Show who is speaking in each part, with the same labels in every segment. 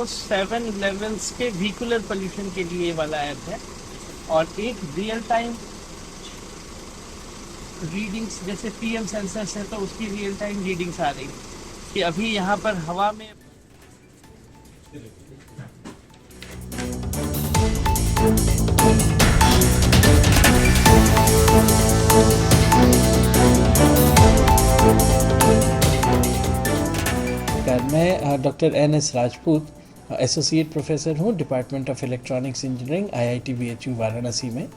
Speaker 1: 7 levels के vehicular pollution के लिए वाला ऐप है, और एक रियल टाइम रीडिंग्स, जैसे पीएम सेंसर्स है तो उसकी रियल टाइम रीडिंग्स आ रही है कि अभी यहाँ पर हवा में
Speaker 2: मैं doctor N S. Rajput associate professor हूँ department of electronics engineering IIT BHU Varanasi में।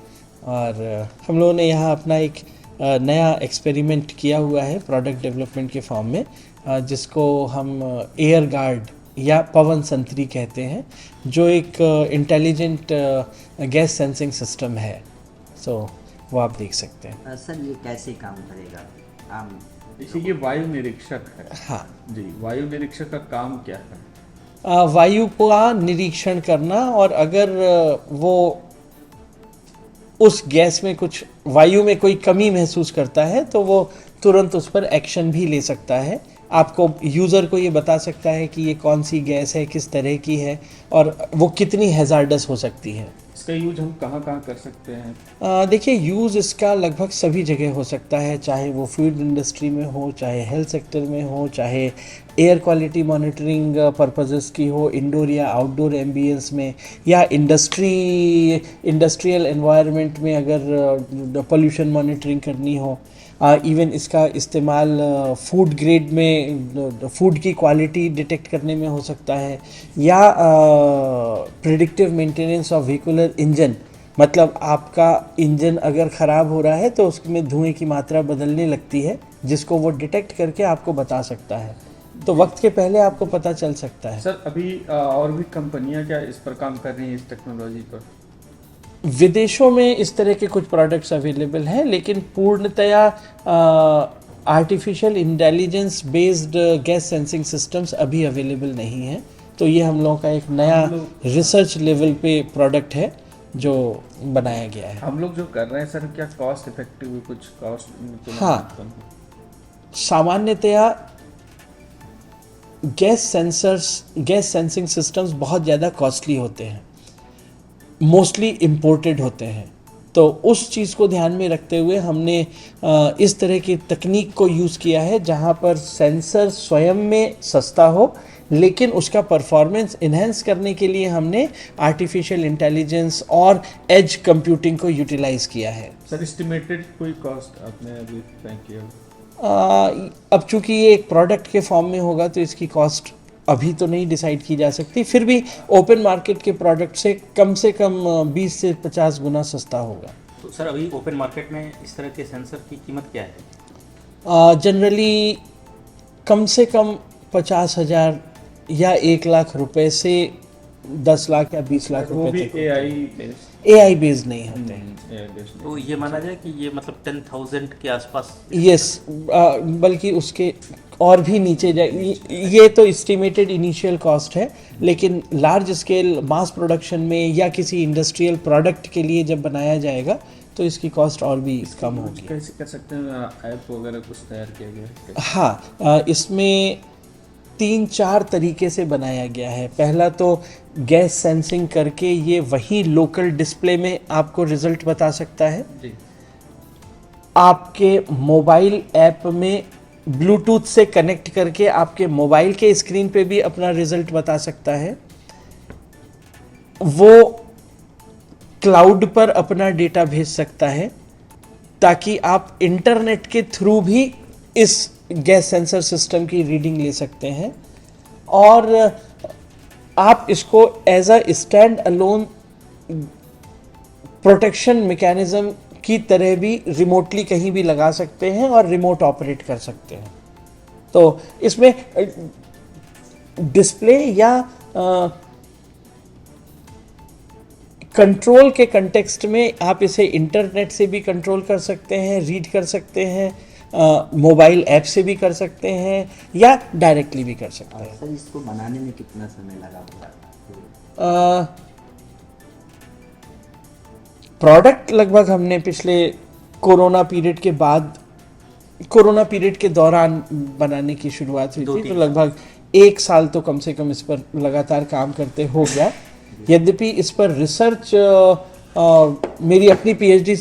Speaker 2: और हम लोगों ने यहाँ अपना एक नया एक्सपेरिमेंट किया हुआ है प्रोडक्ट डेवलपमेंट के फॉर्म में, जिसको हम एयर गार्ड या पवन संतरी कहते हैं, जो एक इंटेलिजेंट गैस सेंसिंग सिस्टम है। वो आप देख सकते हैं।
Speaker 3: सर ये कैसे काम करेगा?
Speaker 4: देखिए, ये वायु निरीक्षक है।
Speaker 2: हाँ
Speaker 4: जी, वायु निरीक्षक का काम क्या है?
Speaker 2: वायु का निरीक्षण करना, और अगर वो उस गैस में कुछ वायु में कोई कमी महसूस करता है तो वो तुरंत उस पर एक्शन भी ले सकता है। आपको यूज़र को ये बता सकता है कि ये कौन सी गैस है, किस तरह की है, और वो कितनी हैज़ार्डस हो सकती है।
Speaker 4: इसका यूज हम कहाँ कहाँ कर सकते हैं?
Speaker 2: देखिए, यूज़ इसका लगभग सभी जगह हो सकता है, चाहे वो फूड इंडस्ट्री में हो, चाहे हेल्थ सेक्टर में हो, चाहे एयर क्वालिटी मॉनिटरिंग पर्पसेस की हो, इंडोर या आउटडोर एम्बियंस में, या इंडस्ट्रियल एनवायरनमेंट में अगर पोल्यूशन मॉनिटरिंग करनी हो। इवन इसका इस्तेमाल फूड ग्रेड में फूड की क्वालिटी डिटेक्ट करने में हो सकता है, या predictive maintenance of vehicular engine, मतलब आपका इंजन अगर ख़राब हो रहा है तो उसमें धुएं की मात्रा बदलने लगती है, जिसको वो डिटेक्ट करके आपको बता सकता है, तो वक्त के पहले आपको पता चल सकता है।
Speaker 4: सर, अभी और भी कंपनियां क्या इस पर काम कर रही हैं, इस टेक्नोलॉजी पर?
Speaker 2: विदेशों में इस तरह के कुछ प्रोडक्ट्स अवेलेबल हैं, लेकिन पूर्णतया artificial intelligence based gas sensing systems अभी अवेलेबल नहीं हैं। तो ये हम लोगों का एक नया रिसर्च लेवल पे प्रोडक्ट है जो बनाया गया है।
Speaker 4: हम लोग जो कर रहे हैं सर, क्या कॉस्ट इफेक्टिव कुछ कॉस्ट?
Speaker 2: हाँ, सामान्यतया गैस सेंसिंग सिस्टम्स बहुत ज़्यादा कॉस्टली होते हैं, मोस्टली इम्पोर्टेड होते हैं। तो उस चीज़ को ध्यान में रखते हुए हमने इस तरह की तकनीक को यूज़ किया है, जहाँ पर सेंसर स्वयं में सस्ता हो, लेकिन उसका परफॉर्मेंस इन्हेंस करने के लिए हमने आर्टिफिशियल इंटेलिजेंस और एज कंप्यूटिंग को यूटिलाइज किया है।
Speaker 4: सर, एस्टिमेटेड कोई कॉस्ट आपने अभी तय किया?
Speaker 2: अब चूंकि ये एक प्रोडक्ट के फॉर्म में होगा तो इसकी कॉस्ट अभी तो नहीं डिसाइड की जा सकती, फिर भी ओपन मार्केट के प्रोडक्ट से कम 20 से 50 गुना सस्ता होगा।
Speaker 5: तो सर, अभी ओपन मार्केट में इस तरह के सेंसर की कीमत क्या है?
Speaker 2: जनरली कम से कम 50,000 या 1 लाख रुपए से 10 लाख या 20 लाख रुपए तक। AI बेस्ड नहीं होते हैं।
Speaker 5: तो ये माना जाए कि ये मतलब 10,000 के आसपास?
Speaker 2: यस, बल्कि उसके और भी नीचे जाए। ये तो एस्टिमेटेड इनिशियल कॉस्ट है, लेकिन लार्ज स्केल मास प्रोडक्शन में या किसी इंडस्ट्रियल प्रोडक्ट के लिए जब बनाया जाएगा तो इसकी कॉस्ट और भी कम होगी।
Speaker 4: कैसे कर सकते हैं? ऐप वगैरह कुछ तैयार किया गया है?
Speaker 2: हाँ, इसमें 3-4 तरीके से बनाया गया है। पहला तो गैस सेंसिंग करके ये वही लोकल डिस्प्ले में आपको रिजल्ट बता सकता है।
Speaker 4: जी।
Speaker 2: आपके मोबाइल ऐप में ब्लूटूथ से कनेक्ट करके आपके मोबाइल के स्क्रीन पे भी अपना रिजल्ट बता सकता है। वो क्लाउड पर अपना डेटा भेज सकता है, ताकि आप इंटरनेट के थ्रू भी इस गैस सेंसर सिस्टम की रीडिंग ले सकते हैं, और आप इसको as a standalone protection mechanism की तरह भी रिमोटली कहीं भी लगा सकते हैं और रिमोट ऑपरेट कर सकते हैं। तो इसमें डिस्प्ले या कंट्रोल के कंटेक्स्ट में आप इसे इंटरनेट से भी कंट्रोल कर सकते हैं, रीड कर सकते हैं, मोबाइल ऐप से भी कर सकते हैं, या डायरेक्टली भी कर सकते हैं।
Speaker 3: सर, इसको बनाने में कितना समय लगा होगा?
Speaker 2: प्रोडक्ट लगभग हमने पिछले कोरोना पीरियड के दौरान बनाने की शुरुआत हुई थी, तो लगभग 1 साल तो कम से कम इस पर लगातार काम करते हो गया। यद्यपि इस पर रिसर्च मेरी अपनी पीएचडी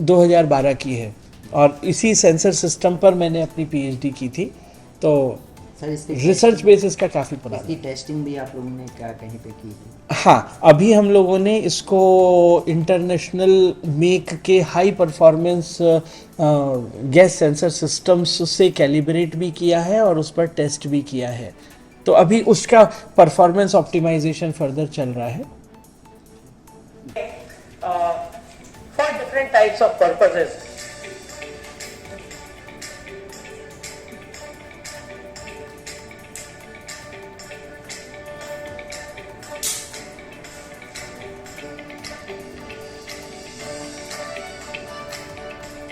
Speaker 2: 2012 की है और इसी सेंसर सिस्टम पर मैंने अपनी पीएचडी की थी, तो
Speaker 3: सर इसकी
Speaker 2: रिसर्च बेसिस का काफ़ी पुराना।
Speaker 3: इसकी टेस्टिंग भी आप लोगों ने क्या कहीं पे की थी?
Speaker 2: हाँ, अभी हम लोगों ने इसको इंटरनेशनल मेक के high performance gas sensor systems से कैलिब्रेट भी किया है और उस पर टेस्ट भी किया है, तो अभी उसका परफॉर्मेंस ऑप्टिमाइजेशन फर्दर चल रहा है।
Speaker 1: For different types of purposes.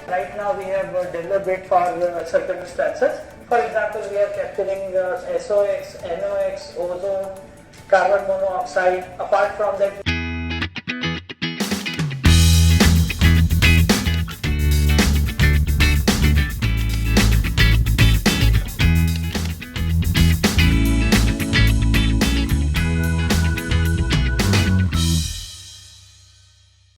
Speaker 1: Right now we have developed it for circumstances. For example, we are capturing SOx, NOx, ozone, carbon monoxide. Apart from that,